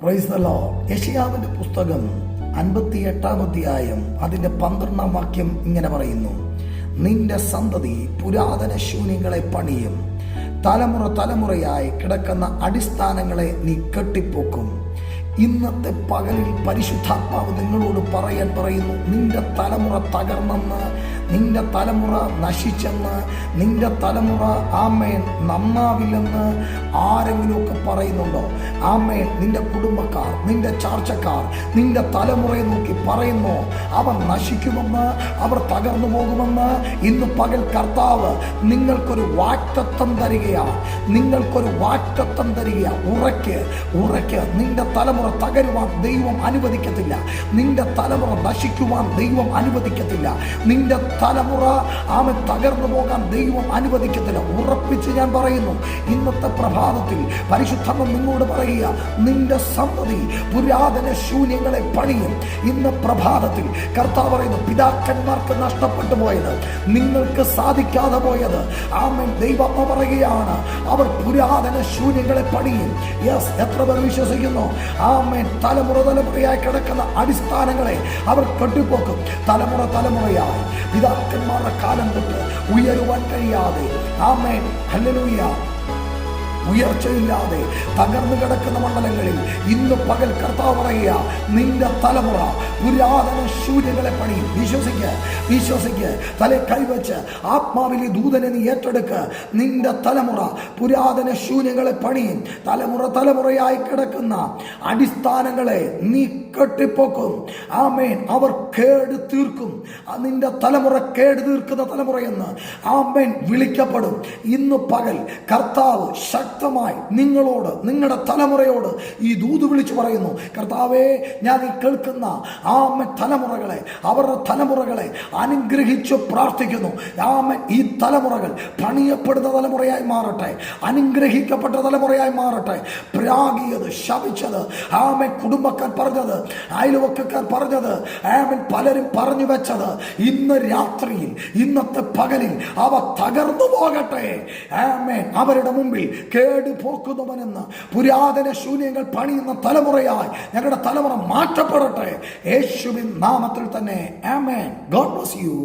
Praise the Lord. യെശയ്യാവിന്റെ പുസ്തകം 58-ാം അധ്യായം അതിന്റെ 12-ാം വാക്യം ഇങ്ങനെ പറയുന്നു: നിന്റെ സന്തതി പുരാതന ശൂന്യങ്ങളെ പണിയും, തലമുറ തലമുറയായി കിടക്കുന്ന അടിസ്ഥാനങ്ങളെ നീ കെട്ടിപ്പൊക്കും. ഇന്നത്തെ പകലിൽ പരിശുദ്ധാത്മാവ് നിങ്ങളോട് പറയുന്നു, നിന്റെ തലമുറ തകർന്നെന്ന്, നിന്റെ തലമുറ നശിച്ചെന്ന്, നിന്റെ തലമുറ ആമേൻ നന്നാവില്ലെന്ന് ആരെങ്കിലുമൊക്കെ പറയുന്നുണ്ടോ? ആമേൻ നിന്റെ കുടുംബക്കാർ, നിന്റെ ചാർച്ചക്കാർ നിന്റെ തലമുറയെ നോക്കി പറയുന്നു അവർ നശിക്കുമെന്ന്, അവർ തകർന്നു പോകുമെന്ന്. ഇന്ന് പകൽ കർത്താവ് നിങ്ങൾക്കൊരു വാഗ്ദത്തം തരികയാണ്, നിങ്ങൾക്കൊരു വാഗ്ദത്തം തരികയാണ്. ഉറയ്ക്ക് നിന്റെ തലമുറ തകരുവാൻ ദൈവം അനുവദിക്കത്തില്ല, നിന്റെ തലമുറ നശിക്കുവാൻ ദൈവം അനുവദിക്കത്തില്ല, നിന്റെ തലമുറ തകർന്നു പോകാൻ ദൈവം അനുവദിക്കത്തില്ല. ഉറപ്പിച്ച് ഞാൻ പറയുന്നു, ഇന്നത്തെ പ്രഭാതത്തിൽ പരിശുദ്ധം നിങ്ങളോട് പറയുക, നിന്റെ സന്തതി പുരാതന ശൂന്യങ്ങളെ പണിയും. ഇന്ന് പ്രഭാതത്തിൽ കർത്താവ് പറയുന്നു, പിതാക്കന്മാർക്ക് നഷ്ടപ്പെട്ടു പോയത്, നിങ്ങൾക്ക് സാധിക്കാതെ പോയത്, ആമേൻ ദൈവം പറയുകയാണ്, അവർ പുരാതന ശൂന്യങ്ങളെ പണിയും. യെസ്, എത്ര പേർ വിശ്വസിക്കുന്നു? ആമേൻ തലമുറ തലമുറയായി കിടക്കുന്ന അടിസ്ഥാനങ്ങളെ അവർ കെട്ടിപ്പോക്കും. തലമുറ തലമുറയായി പിതാക്കന്മാരുടെ കാലം തൊട്ട് ഉയരുവാൻ കഴിയാതെ, ആമേൻ ഹല്ലേലൂയ, ഉയർച്ചയില്ലാതെ തകർന്നു കിടക്കുന്ന മണ്ഡലങ്ങളിൽ ഇന്ന് പകൽ കർത്താവ് പറയുക, നിന്റെ തലമുറ പുരാതന ശൂന്യങ്ങളെ പണിയും. വിശ്വസിക്ക് തല കൈവച്ച് ആത്മാവിലെ ദൂതനെ നീ ഏറ്റെടുക്ക്. നിന്റെ തലമുറ പുരാതന ശൂന്യങ്ങളെ പണിയും, തലമുറ തലമുറയായി കിടക്കുന്ന അടിസ്ഥാനങ്ങളെ നീ കെട്ടിപ്പൊക്കും. ആമേൻ, അവർ കേട് തീർക്കും. നിന്റെ തലമുറ കേട് തീർക്കുന്ന തലമുറയെന്ന് ആമേൻ വിളിക്കപ്പെടും. ഇന്ന് പകൽ കർത്താവ് ശക്തമായി നിങ്ങളോട്, നിങ്ങളുടെ തലമുറയോട് ഈ ദൂത് വിളിച്ചു പറയുന്നു, കർത്താവേ, ഞാൻ ഈ കേൾക്കുന്ന തലമുറകളെ, അവരുടെ തലമുറകളെ അനുഗ്രഹിച്ചു പ്രാർത്ഥിക്കുന്നു. ഈ തലമുറകൾ പണിയപ്പെടുന്ന തലമുറയായി മാറട്ടെ, അനുഗ്രഹിക്കപ്പെട്ട തലമുറയായി മാറട്ടെ. പ്രാഗിയത്, ശപിച്ചത്, കുടുംബക്കാർ പറഞ്ഞത്, അയൽവക്കക്കാർ പറഞ്ഞത്, പലരും പറഞ്ഞു വെച്ചത്, ഇന്ന് രാത്രിയിൽ, ഇന്നത്തെ പകലിൽ അവ തകർന്നു പോകട്ടെ. അവരുടെ മുമ്പിൽ കേട് പോക്കുന്നവനെന്ന് പുരാതന ശൂന്യങ്ങൾ പണിയുന്ന തലമുറയായി ഞങ്ങളുടെ തലമുറ മാറ്റപ്പെടട്ടെ, യേശുവിൻ നാമത്തിൽ തന്നെ. ആമേൻ. God bless U.